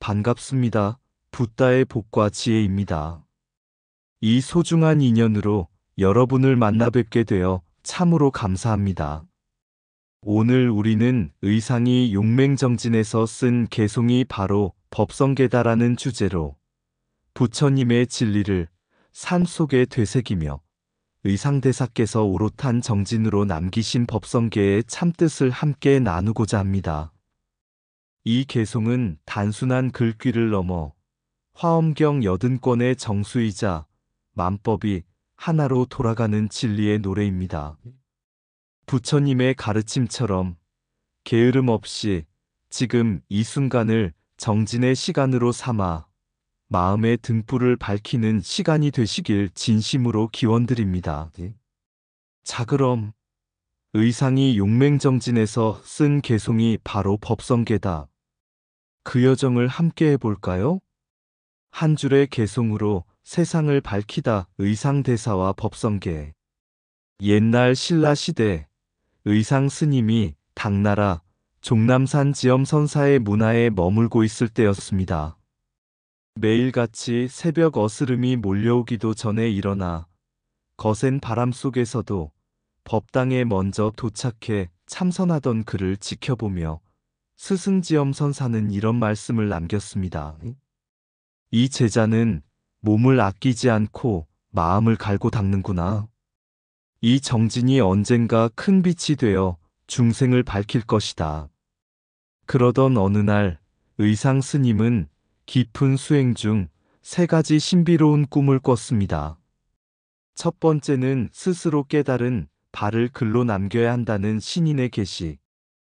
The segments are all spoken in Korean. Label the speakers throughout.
Speaker 1: 반갑습니다. 붓다의 복과 지혜입니다. 이 소중한 인연으로 여러분을 만나 뵙게 되어 참으로 감사합니다. 오늘 우리는 의상이 용맹정진에서 쓴 개송이 바로 법성계다라는 주제로 부처님의 진리를 삶 속에 되새기며 의상대사께서 오롯한 정진으로 남기신 법성계의 참뜻을 함께 나누고자 합니다. 이 개송은 단순한 글귀를 넘어 화엄경 80권의 정수이자 만법이 하나로 돌아가는 진리의 노래입니다. 부처님의 가르침처럼 게으름 없이 지금 이 순간을 정진의 시간으로 삼아 마음의 등불을 밝히는 시간이 되시길 진심으로 기원드립니다. 자, 그럼 의상이 용맹정진에서 쓴 개송이 바로 법성계다. 그 여정을 함께 해볼까요? 한 줄의 개송으로 세상을 밝히다. 의상대사와 법성계. 옛날 신라시대 의상 스님이 당나라 종남산 지엄선사의 문화에 머물고 있을 때였습니다. 매일같이 새벽 어스름이 몰려오기도 전에 일어나 거센 바람 속에서도 법당에 먼저 도착해 참선하던 그를 지켜보며 스승지엄선사는 이런 말씀을 남겼습니다. 이 제자는 몸을 아끼지 않고 마음을 갈고 닦는구나. 이 정진이 언젠가 큰 빛이 되어 중생을 밝힐 것이다. 그러던 어느 날 의상 스님은 깊은 수행 중 3가지 신비로운 꿈을 꿨습니다. 첫 번째는 스스로 깨달은 발을 글로 남겨야 한다는 신인의 계시.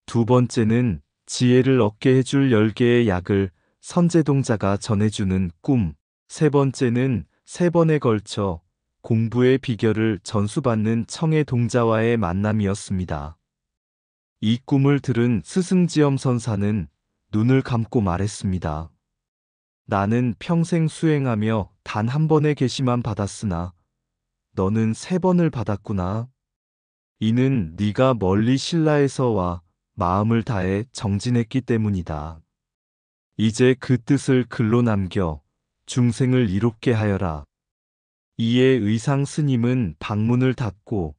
Speaker 1: 두 번째는 지혜를 얻게 해줄 10개의 약을 선제동자가 전해주는 꿈. 세 번째는 3번에 걸쳐 공부의 비결을 전수받는 청의 동자와의 만남이었습니다. 이 꿈을 들은 스승지엄선사는 눈을 감고 말했습니다. 나는 평생 수행하며 단 1번의 계시만 받았으나 너는 3번을 받았구나. 이는 네가 멀리 신라에서 와 마음을 다해 정진했기 때문이다. 이제 그 뜻을 글로 남겨 중생을 이롭게 하여라. 이에 의상 스님은 방문을 닫고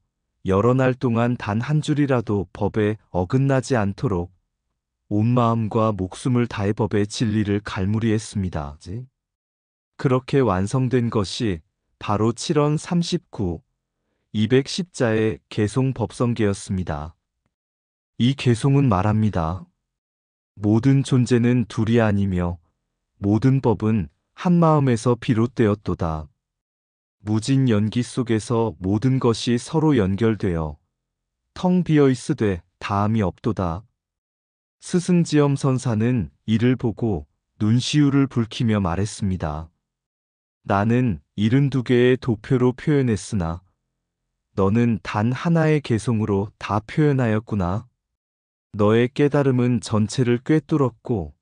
Speaker 1: 여러 날 동안 단 한 줄이라도 법에 어긋나지 않도록 온 마음과 목숨을 다해 법의 진리를 갈무리했습니다. 그렇게 완성된 것이 바로 7원 39, 210자의 개송 법성계였습니다. 이 개송은 말합니다. 모든 존재는 둘이 아니며 모든 법은 한 마음에서 비롯되었도다. 무진 연기 속에서 모든 것이 서로 연결되어 텅 비어 있으되 다함이 없도다. 스승지엄선사는 이를 보고 눈시울을 붉히며 말했습니다. 나는 72개의 도표로 표현했으나 너는 단 하나의 개송으로 다 표현하였구나. 너의 깨달음은 전체를 꿰뚫었고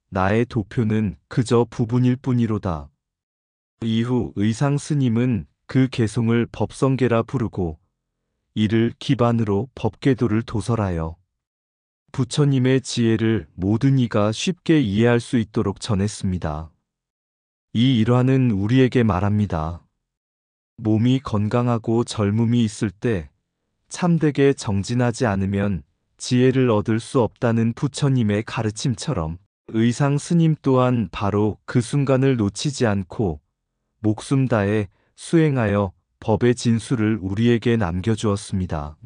Speaker 1: 나의 도표는 그저 부분일 뿐이로다. 이후 의상 스님은 그 개송을 법성계라 부르고 이를 기반으로 법궤도를 도설하여 부처님의 지혜를 모든 이가 쉽게 이해할 수 있도록 전했습니다. 이 일화는 우리에게 말합니다. 몸이 건강하고 젊음이 있을 때 참되게 정진하지 않으면 지혜를 얻을 수 없다는 부처님의 가르침처럼 의상 스님 또한 바로 그 순간을 놓치지 않고 목숨 다해 수행하여 법의 진수를 우리에게 남겨주었습니다.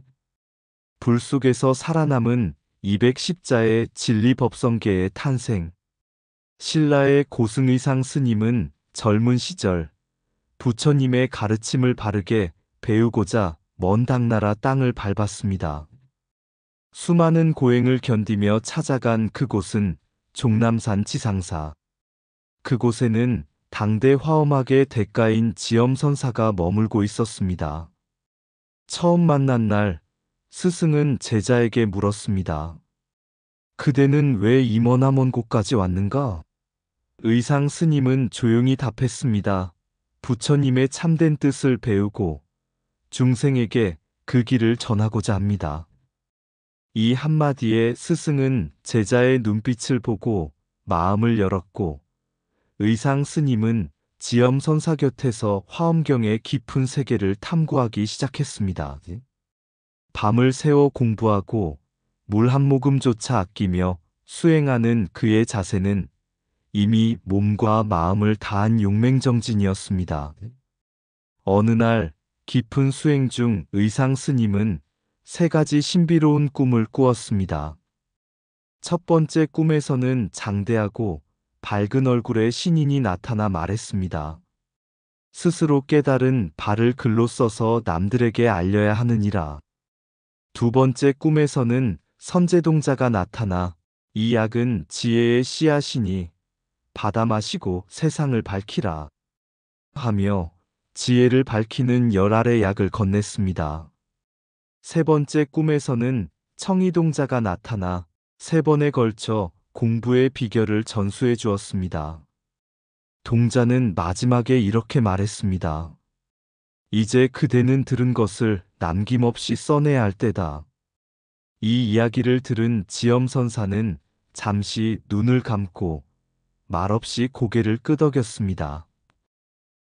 Speaker 1: 불 속에서 살아남은 210자의 진리법성계의 탄생. 신라의 고승의상 스님은 젊은 시절 부처님의 가르침을 바르게 배우고자 먼 당나라 땅을 밟았습니다. 수많은 고행을 견디며 찾아간 그곳은 종남산 지상사. 그곳에는 당대 화엄학의 대가인 지엄선사가 머물고 있었습니다. 처음 만난 날 스승은 제자에게 물었습니다. 그대는 왜 이 머나먼 곳까지 왔는가? 의상 스님은 조용히 답했습니다. 부처님의 참된 뜻을 배우고 중생에게 그 길을 전하고자 합니다. 이 한마디에 스승은 제자의 눈빛을 보고 마음을 열었고, 의상 스님은 지엄선사 곁에서 화엄경의 깊은 세계를 탐구하기 시작했습니다. 밤을 새워 공부하고 물 한 모금조차 아끼며 수행하는 그의 자세는 이미 몸과 마음을 다한 용맹정진이었습니다. 어느 날 깊은 수행 중 의상 스님은 세 가지 신비로운 꿈을 꾸었습니다. 첫 번째 꿈에서는 장대하고 밝은 얼굴의 신인이 나타나 말했습니다. 스스로 깨달은 바를 글로 써서 남들에게 알려야 하느니라. 두 번째 꿈에서는 선제동자가 나타나 이 약은 지혜의 씨앗이니 받아 마시고 세상을 밝히라 하며 지혜를 밝히는 열알의 약을 건넸습니다. 세 번째 꿈에서는 청이동자가 나타나 세 번에 걸쳐 공부의 비결을 전수해 주었습니다. 동자는 마지막에 이렇게 말했습니다. 이제 그대는 들은 것을 남김없이 써내야 할 때다. 이 이야기를 들은 지엄선사는 잠시 눈을 감고 말없이 고개를 끄덕였습니다.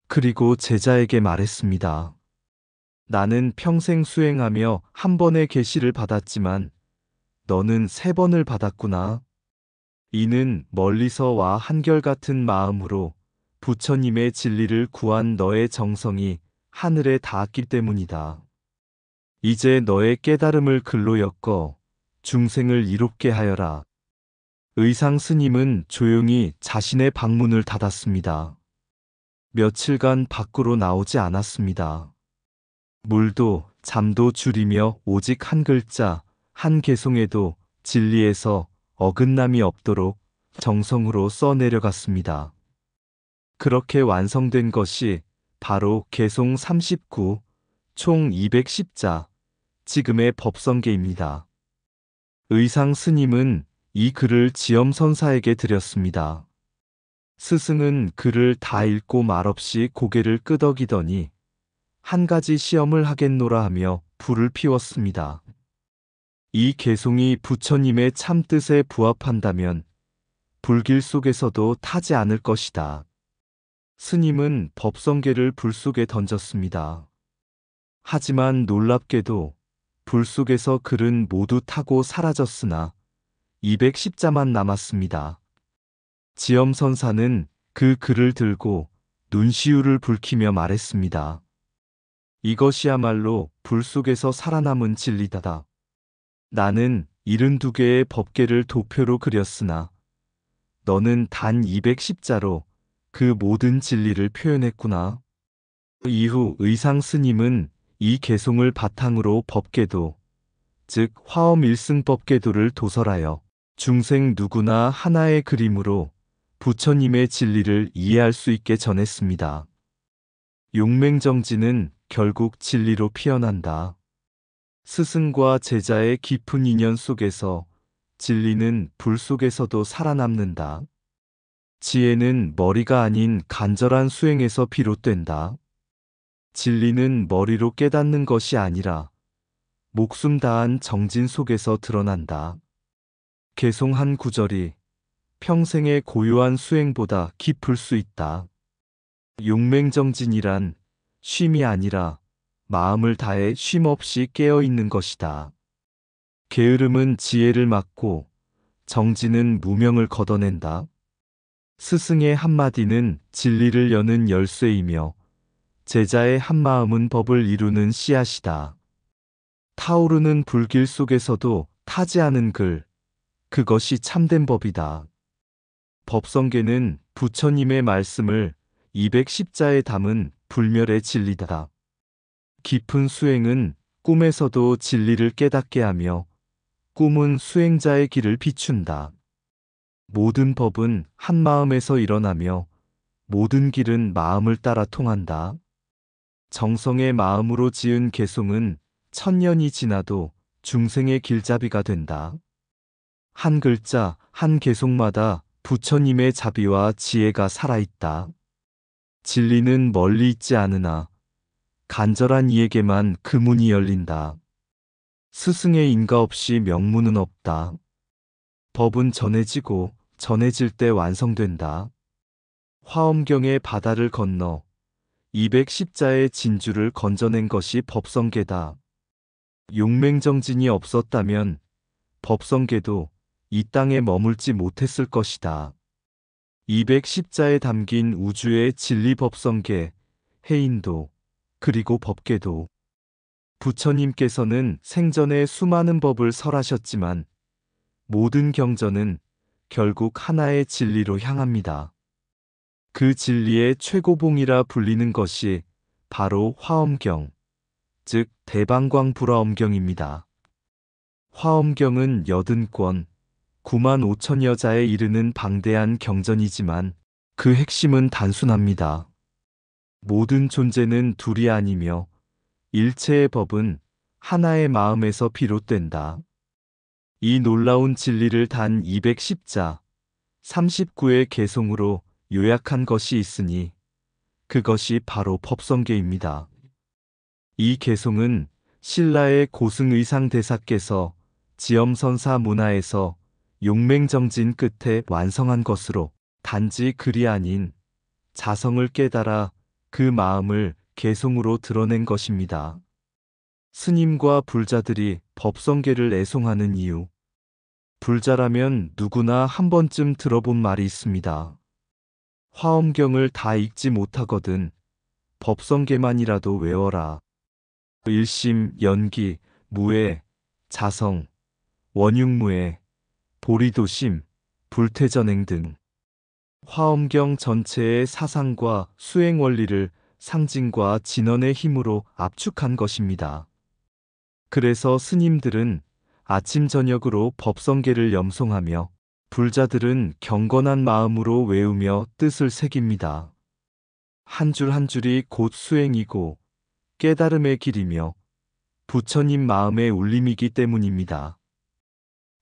Speaker 1: 그리고 제자에게 말했습니다. 나는 평생 수행하며 한 번의 계시를 받았지만 너는 세 번을 받았구나. 이는 멀리서 와 한결같은 마음으로 부처님의 진리를 구한 너의 정성이 하늘에 닿았기 때문이다. 이제 너의 깨달음을 글로 엮어 중생을 이롭게 하여라. 의상 스님은 조용히 자신의 방문을 닫았습니다. 며칠간 밖으로 나오지 않았습니다. 물도 잠도 줄이며 오직 한 글자, 한 개송에도 진리에서 어긋남이 없도록 정성으로 써내려갔습니다. 그렇게 완성된 것이 바로 개송 39, 총 210자, 지금의 법성계입니다. 의상 스님은 이 글을 지엄선사에게 드렸습니다. 스승은 글을 다 읽고 말없이 고개를 끄덕이더니 한 가지 시험을 하겠노라 하며 불을 피웠습니다. 이 개송이 부처님의 참뜻에 부합한다면 불길 속에서도 타지 않을 것이다. 스님은 법성계를 불 속에 던졌습니다. 하지만 놀랍게도 불 속에서 글은 모두 타고 사라졌으나 210자만 남았습니다. 지엄선사는 그 글을 들고 눈시울을 붉히며 말했습니다. 이것이야말로 불 속에서 살아남은 진리다. 나는 72개의 법계를 도표로 그렸으나 너는 단 210자로 그 모든 진리를 표현했구나. 이후 의상 스님은 이 개송을 바탕으로 법계도, 즉 화엄 일승법계도를 도설하여 중생 누구나 하나의 그림으로 부처님의 진리를 이해할 수 있게 전했습니다. 용맹정진은 결국 진리로 피어난다. 스승과 제자의 깊은 인연 속에서 진리는 불 속에서도 살아남는다. 지혜는 머리가 아닌 간절한 수행에서 비롯된다. 진리는 머리로 깨닫는 것이 아니라 목숨 다한 정진 속에서 드러난다. 개송 한 구절이 평생의 고요한 수행보다 깊을 수 있다. 용맹정진이란 쉼이 아니라 마음을 다해 쉼 없이 깨어있는 것이다. 게으름은 지혜를 막고 정진은 무명을 걷어낸다. 스승의 한마디는 진리를 여는 열쇠이며 제자의 한마음은 법을 이루는 씨앗이다. 타오르는 불길 속에서도 타지 않은 글, 그것이 참된 법이다. 법성계는 부처님의 말씀을 210자에 담은 불멸의 진리다. 깊은 수행은 꿈에서도 진리를 깨닫게 하며 꿈은 수행자의 길을 비춘다. 모든 법은 한 마음에서 일어나며 모든 길은 마음을 따라 통한다. 정성의 마음으로 지은 개송은 천년이 지나도 중생의 길잡이가 된다. 한 글자, 한 개송마다 부처님의 자비와 지혜가 살아있다. 진리는 멀리 있지 않으나 간절한 이에게만 그 문이 열린다. 스승의 인가 없이 명문은 없다. 법은 전해지고 전해질 때 완성된다. 화엄경의 바다를 건너 210자의 진주를 건져낸 것이 법성계다. 용맹정진이 없었다면 법성계도 이 땅에 머물지 못했을 것이다. 210자에 담긴 우주의 진리 법성계, 해인도, 그리고 법계도. 부처님께서는 생전에 수많은 법을 설하셨지만 모든 경전은 결국 하나의 진리로 향합니다. 그 진리의 최고봉이라 불리는 것이 바로 화엄경, 즉 대방광불화엄경입니다. 화엄경은 80권, 9만 5천여 자에 이르는 방대한 경전이지만 그 핵심은 단순합니다. 모든 존재는 둘이 아니며 일체의 법은 하나의 마음에서 비롯된다. 이 놀라운 진리를 단 210자, 39의 개송으로 요약한 것이 있으니 그것이 바로 법성계입니다. 이 개송은 신라의 고승의상대사께서 지엄선사 문화에서 용맹정진 끝에 완성한 것으로 단지 글이 아닌 자성을 깨달아 그 마음을 개송으로 드러낸 것입니다. 스님과 불자들이 법성계를 애송하는 이유. 불자라면 누구나 한 번쯤 들어본 말이 있습니다. 화엄경을 다 읽지 못하거든 법성계만이라도 외워라. 일심, 연기, 무애, 자성, 원육무애, 보리도심, 불퇴전행 등 화엄경 전체의 사상과 수행 원리를 상징과 진언의 힘으로 압축한 것입니다. 그래서 스님들은 아침 저녁으로 법성계를 염송하며 불자들은 경건한 마음으로 외우며 뜻을 새깁니다. 한 줄 한 줄이 곧 수행이고 깨달음의 길이며 부처님 마음의 울림이기 때문입니다.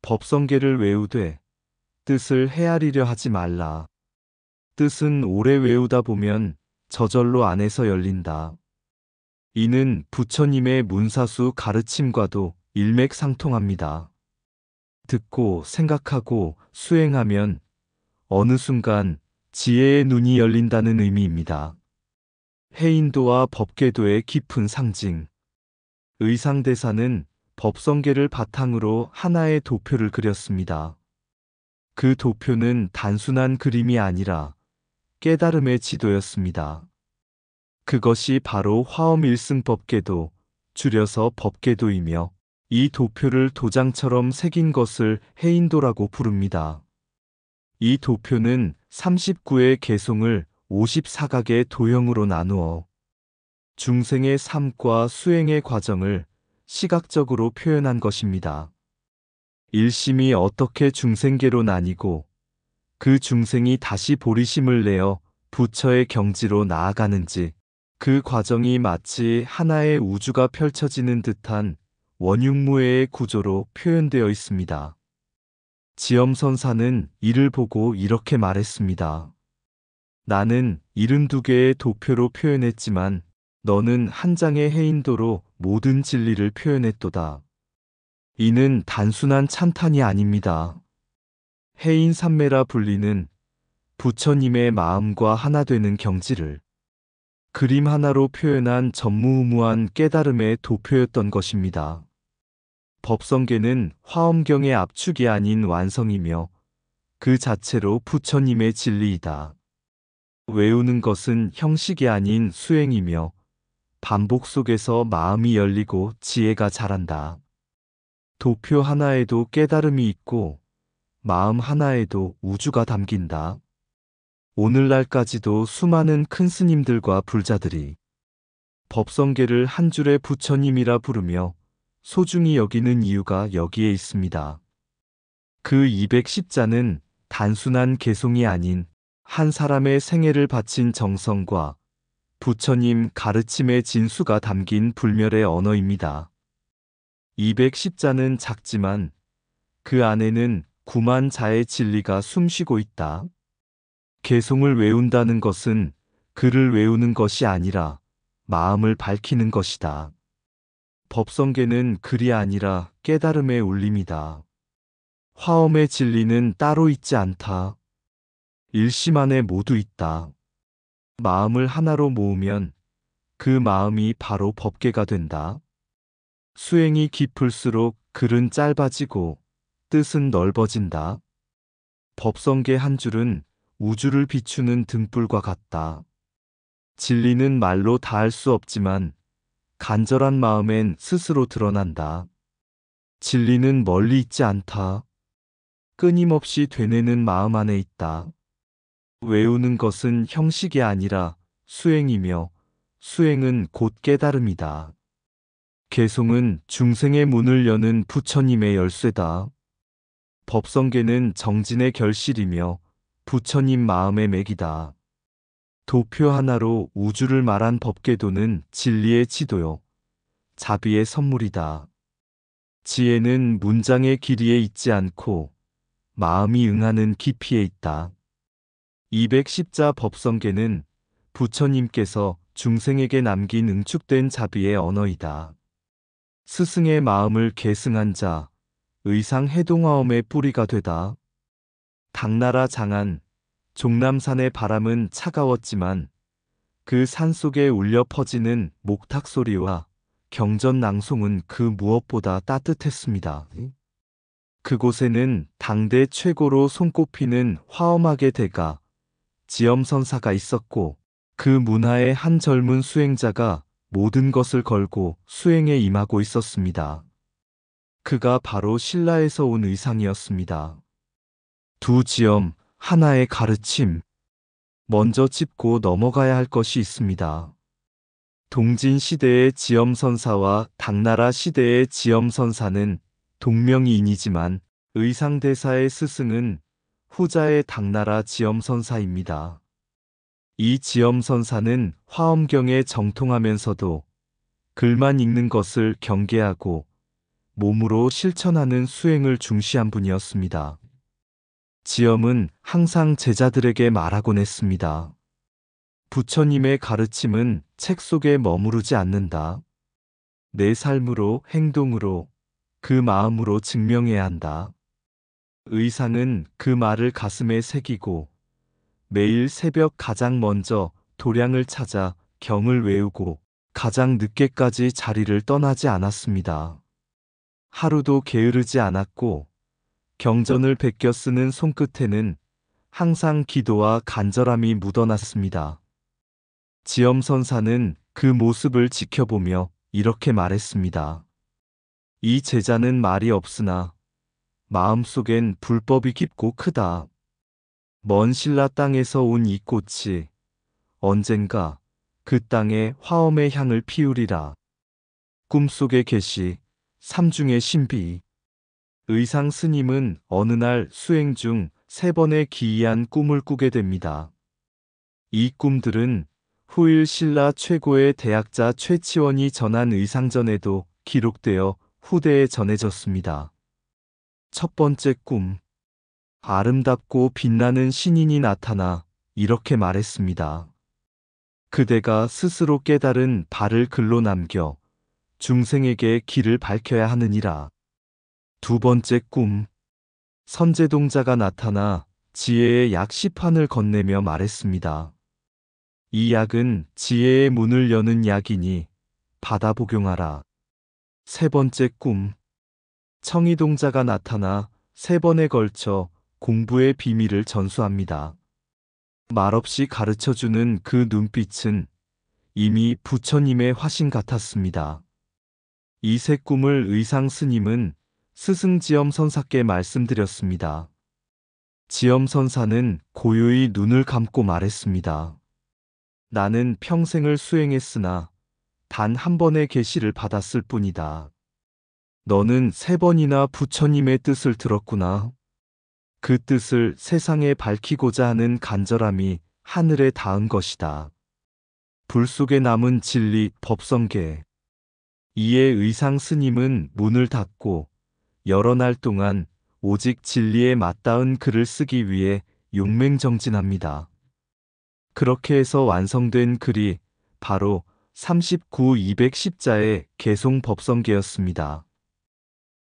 Speaker 1: 법성계를 외우되 뜻을 헤아리려 하지 말라. 뜻은 오래 외우다 보면 저절로 안에서 열린다. 이는 부처님의 문사수 가르침과도 일맥상통합니다. 듣고 생각하고 수행하면 어느 순간 지혜의 눈이 열린다는 의미입니다. 해인도와 법계도의 깊은 상징. 의상대사는 법성계를 바탕으로 하나의 도표를 그렸습니다. 그 도표는 단순한 그림이 아니라 깨달음의 지도였습니다. 그것이 바로 화엄일승법계도, 줄여서 법계도이며 이 도표를 도장처럼 새긴 것을 해인도라고 부릅니다. 이 도표는 39의 개송을 54각의 도형으로 나누어 중생의 삶과 수행의 과정을 시각적으로 표현한 것입니다. 일심이 어떻게 중생계로 나뉘고 그 중생이 다시 보리심을 내어 부처의 경지로 나아가는지 그 과정이 마치 하나의 우주가 펼쳐지는 듯한 원육무애의 구조로 표현되어 있습니다. 지엄선사는 이를 보고 이렇게 말했습니다. 나는 72개의 도표로 표현했지만 너는 한 장의 해인도로 모든 진리를 표현했도다. 이는 단순한 찬탄이 아닙니다. 해인삼매라 불리는 부처님의 마음과 하나 되는 경지를 그림 하나로 표현한 전무후무한 깨달음의 도표였던 것입니다. 법성계는 화엄경의 압축이 아닌 완성이며 그 자체로 부처님의 진리이다. 외우는 것은 형식이 아닌 수행이며 반복 속에서 마음이 열리고 지혜가 자란다. 도표 하나에도 깨달음이 있고 마음 하나에도 우주가 담긴다. 오늘날까지도 수많은 큰 스님들과 불자들이 법성계를 한 줄의 부처님이라 부르며 소중히 여기는 이유가 여기에 있습니다. 그 210자는 단순한 개송이 아닌 한 사람의 생애를 바친 정성과 부처님 가르침의 진수가 담긴 불멸의 언어입니다. 210자는 작지만 그 안에는 9만 자의 진리가 숨쉬고 있다. 개송을 외운다는 것은 글을 외우는 것이 아니라 마음을 밝히는 것이다. 법성계는 글이 아니라 깨달음의 울림이다. 화엄의 진리는 따로 있지 않다. 일심 안에 모두 있다. 마음을 하나로 모으면 그 마음이 바로 법계가 된다. 수행이 깊을수록 글은 짧아지고 뜻은 넓어진다. 법성계 한 줄은 우주를 비추는 등불과 같다. 진리는 말로 다할 수 없지만 간절한 마음엔 스스로 드러난다. 진리는 멀리 있지 않다. 끊임없이 되뇌는 마음 안에 있다. 외우는 것은 형식이 아니라 수행이며 수행은 곧 깨달음이다. 개송은 중생의 문을 여는 부처님의 열쇠다. 법성계는 정진의 결실이며 부처님 마음의 맥이다. 도표 하나로 우주를 말한 법계도는 진리의 지도요. 자비의 선물이다. 지혜는 문장의 길이에 있지 않고 마음이 응하는 깊이에 있다. 210자 법성계는 부처님께서 중생에게 남긴 응축된 자비의 언어이다. 스승의 마음을 계승한 자, 의상해동화엄의 뿌리가 되다. 당나라 장안, 종남산의 바람은 차가웠지만 그 산속에 울려 퍼지는 목탁 소리와 경전 낭송은 그 무엇보다 따뜻했습니다. 그곳에는 당대 최고로 손꼽히는 화엄학의 대가, 지엄선사가 있었고 그 문화의 한 젊은 수행자가 모든 것을 걸고 수행에 임하고 있었습니다. 그가 바로 신라에서 온 의상이었습니다. 두 지엄, 하나의 가르침. 먼저 짚고 넘어가야 할 것이 있습니다. 동진 시대의 지엄선사와 당나라 시대의 지엄선사는 동명이인이지만 의상대사의 스승은 후자의 당나라 지엄선사입니다. 이 지엄선사는 화엄경에 정통하면서도 글만 읽는 것을 경계하고 몸으로 실천하는 수행을 중시한 분이었습니다. 지엄은 항상 제자들에게 말하곤 했습니다. 부처님의 가르침은 책 속에 머무르지 않는다. 내 삶으로, 행동으로, 그 마음으로 증명해야 한다. 의상은 그 말을 가슴에 새기고 매일 새벽 가장 먼저 도량을 찾아 경을 외우고 가장 늦게까지 자리를 떠나지 않았습니다. 하루도 게으르지 않았고 경전을 베껴 쓰는 손끝에는 항상 기도와 간절함이 묻어났습니다. 지엄선사는 그 모습을 지켜보며 이렇게 말했습니다. 이 제자는 말이 없으나 마음속엔 불법이 깊고 크다. 먼 신라 땅에서 온 이 꽃이 언젠가 그 땅에 화엄의 향을 피우리라. 꿈속에 계시 삼중의 신비. 의상 스님은 어느 날 수행 중 3번의 기이한 꿈을 꾸게 됩니다. 이 꿈들은 후일 신라 최고의 대학자 최치원이 전한 의상전에도 기록되어 후대에 전해졌습니다. 첫 번째 꿈. 아름답고 빛나는 신인이 나타나 이렇게 말했습니다. 그대가 스스로 깨달은 바를 글로 남겨 중생에게 길을 밝혀야 하느니라. 두 번째 꿈. 선제동자가 나타나 지혜의 약 10판을 건네며 말했습니다. 이 약은 지혜의 문을 여는 약이니 받아 복용하라. 세 번째 꿈. 청이동자가 나타나 3번에 걸쳐 공부의 비밀을 전수합니다. 말없이 가르쳐주는 그 눈빛은 이미 부처님의 화신 같았습니다. 이 세 꿈을 의상 스님은 스승 지엄선사께 말씀드렸습니다. 지엄선사는 고요히 눈을 감고 말했습니다. 나는 평생을 수행했으나 단 한 번의 계시를 받았을 뿐이다. 너는 3번이나 부처님의 뜻을 들었구나. 그 뜻을 세상에 밝히고자 하는 간절함이 하늘에 닿은 것이다. 불 속에 남은 진리 법성계. 이에 의상 스님은 문을 닫고 여러 날 동안 오직 진리에 맞닿은 글을 쓰기 위해 용맹정진합니다. 그렇게 해서 완성된 글이 바로 39-210자의 개송 법성계였습니다.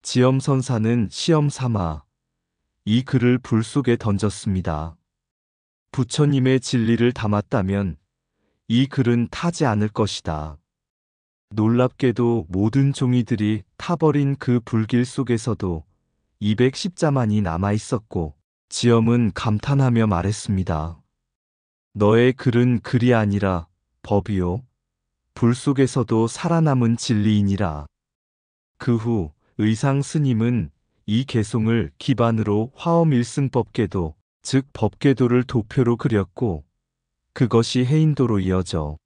Speaker 1: 지엄선사는 시험 삼아 이 글을 불 속에 던졌습니다. 부처님의 진리를 담았다면 이 글은 타지 않을 것이다. 놀랍게도 모든 종이들이 타버린 그 불길 속에서도 210자만이 남아 있었고, 지엄은 감탄하며 말했습니다. 너의 글은 글이 아니라 법이요. 불 속에서도 살아남은 진리이니라. 그 후 의상 스님은 이 개송을 기반으로 화엄일승법궤도, 즉 법궤도를 도표로 그렸고, 그것이 해인도로 이어져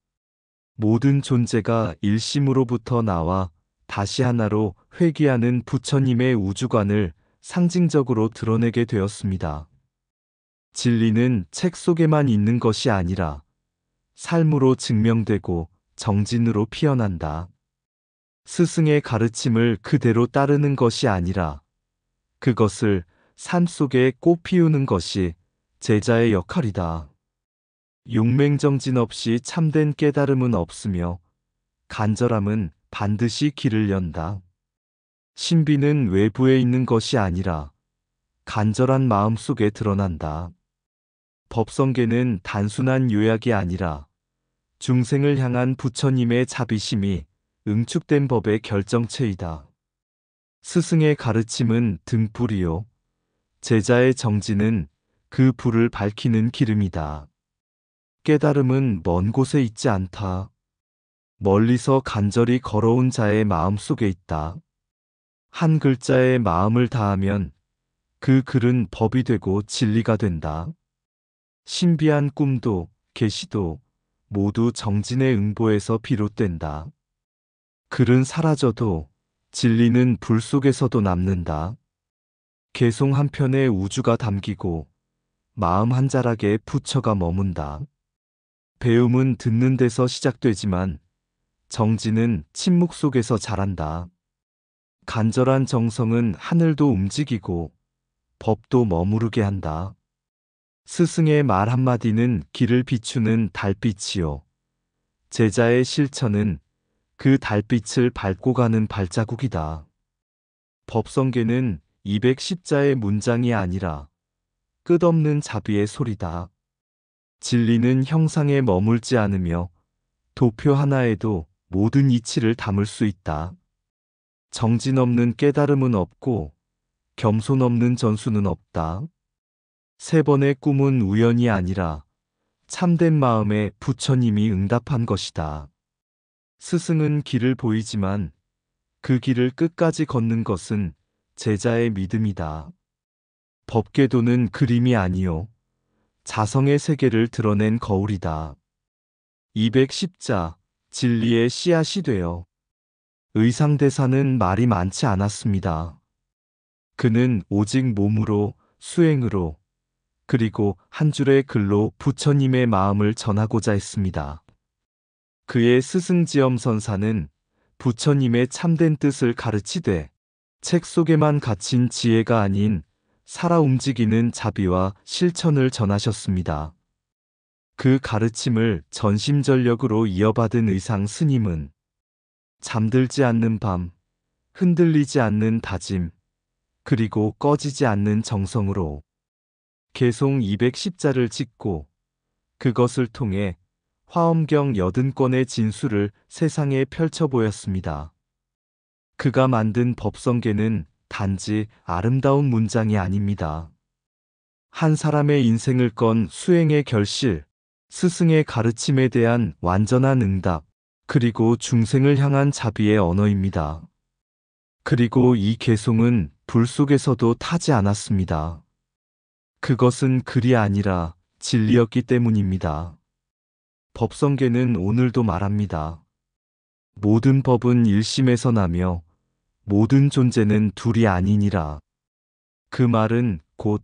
Speaker 1: 모든 존재가 일심으로부터 나와 다시 하나로 회귀하는 부처님의 우주관을 상징적으로 드러내게 되었습니다. 진리는 책 속에만 있는 것이 아니라 삶으로 증명되고 정진으로 피어난다. 스승의 가르침을 그대로 따르는 것이 아니라 그것을 삶 속에 꽃 피우는 것이 제자의 역할이다. 용맹정진 없이 참된 깨달음은 없으며 간절함은 반드시 길을 연다. 신비는 외부에 있는 것이 아니라 간절한 마음 속에 드러난다. 법성계는 단순한 요약이 아니라 중생을 향한 부처님의 자비심이 응축된 법의 결정체이다. 스승의 가르침은 등불이요. 제자의 정진은 그 불을 밝히는 기름이다. 깨달음은 먼 곳에 있지 않다. 멀리서 간절히 걸어온 자의 마음 속에 있다. 한 글자에 마음을 다하면 그 글은 법이 되고 진리가 된다. 신비한 꿈도 계시도 모두 정진의 응보에서 비롯된다. 글은 사라져도 진리는 불 속에서도 남는다. 개송 한 편에 우주가 담기고 마음 한 자락에 부처가 머문다. 배움은 듣는 데서 시작되지만 정진은 침묵 속에서 자란다. 간절한 정성은 하늘도 움직이고 법도 머무르게 한다. 스승의 말 한마디는 길을 비추는 달빛이요. 제자의 실천은 그 달빛을 밟고 가는 발자국이다. 법성계는 210자의 문장이 아니라 끝없는 자비의 소리다. 진리는 형상에 머물지 않으며 도표 하나에도 모든 이치를 담을 수 있다. 정진 없는 깨달음은 없고 겸손 없는 전수는 없다. 세 번의 꿈은 우연이 아니라 참된 마음에 부처님이 응답한 것이다. 스승은 길을 보이지만 그 길을 끝까지 걷는 것은 제자의 믿음이다. 법궤도는 그림이 아니요. 자성의 세계를 드러낸 거울이다. 210자, 진리의 씨앗이 되어 의상대사는 말이 많지 않았습니다. 그는 오직 몸으로, 수행으로, 그리고 한 줄의 글로 부처님의 마음을 전하고자 했습니다. 그의 스승지엄선사는 부처님의 참된 뜻을 가르치되 책 속에만 갇힌 지혜가 아닌 살아 움직이는 자비와 실천을 전하셨습니다. 그 가르침을 전심전력으로 이어받은 의상 스님은 잠들지 않는 밤, 흔들리지 않는 다짐, 그리고 꺼지지 않는 정성으로 개송 210자를 짓고 그것을 통해 화엄경 80권의 진수를 세상에 펼쳐 보였습니다. 그가 만든 법성계는 단지 아름다운 문장이 아닙니다. 한 사람의 인생을 건 수행의 결실, 스승의 가르침에 대한 완전한 응답, 그리고 중생을 향한 자비의 언어입니다. 그리고 이 개송은 불 속에서도 타지 않았습니다. 그것은 글이 아니라 진리였기 때문입니다. 법성계는 오늘도 말합니다. 모든 법은 일심에서 나며 모든 존재는 둘이 아니니라. 그 말은 곧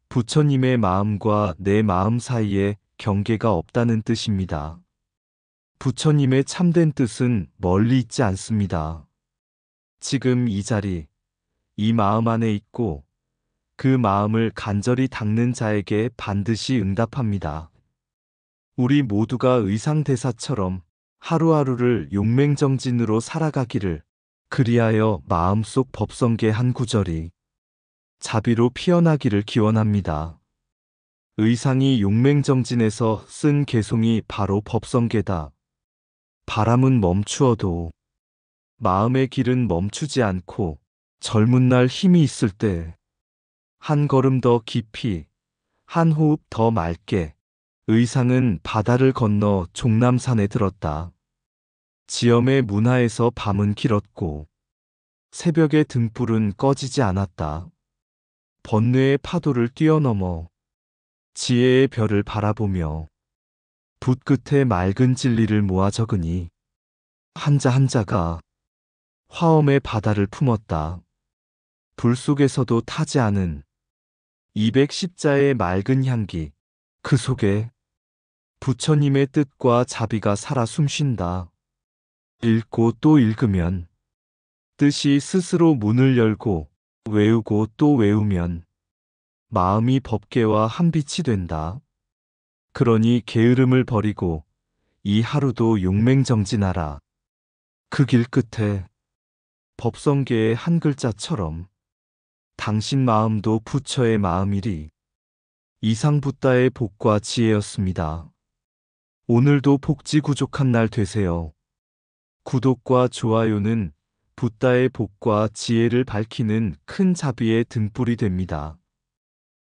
Speaker 1: 부처님의 마음과 내 마음 사이에 경계가 없다는 뜻입니다. 부처님의 참된 뜻은 멀리 있지 않습니다. 지금 이 자리, 이 마음 안에 있고 그 마음을 간절히 닦는 자에게 반드시 응답합니다. 우리 모두가 의상대사처럼 하루하루를 용맹정진으로 살아가기를, 그리하여 마음속 법성계 한 구절이 자비로 피어나기를 기원합니다. 의상이 용맹정진에서 쓴 개송이 바로 법성계다. 바람은 멈추어도 마음의 길은 멈추지 않고 젊은 날 힘이 있을 때 한 걸음 더 깊이, 한 호흡 더 맑게 의상은 바다를 건너 종남산에 들었다. 지엄의 문하에서 밤은 길었고 새벽의 등불은 꺼지지 않았다. 번뇌의 파도를 뛰어넘어 지혜의 별을 바라보며 붓 끝에 맑은 진리를 모아 적으니 한자 한자가 화엄의 바다를 품었다. 불 속에서도 타지 않은 210자의 맑은 향기, 그 속에 부처님의 뜻과 자비가 살아 숨쉰다. 읽고 또 읽으면 뜻이 스스로 문을 열고 외우고 또 외우면 마음이 법계와 한 빛이 된다. 그러니 게으름을 버리고 이 하루도 용맹정진하라. 그 길 끝에 법성계의 한 글자처럼 당신 마음도 부처의 마음이리. 이상 붓다의 복과 지혜였습니다. 오늘도 복지구족한 날 되세요. 구독과 좋아요는 붓다의 복과 지혜를 밝히는 큰 자비의 등불이 됩니다.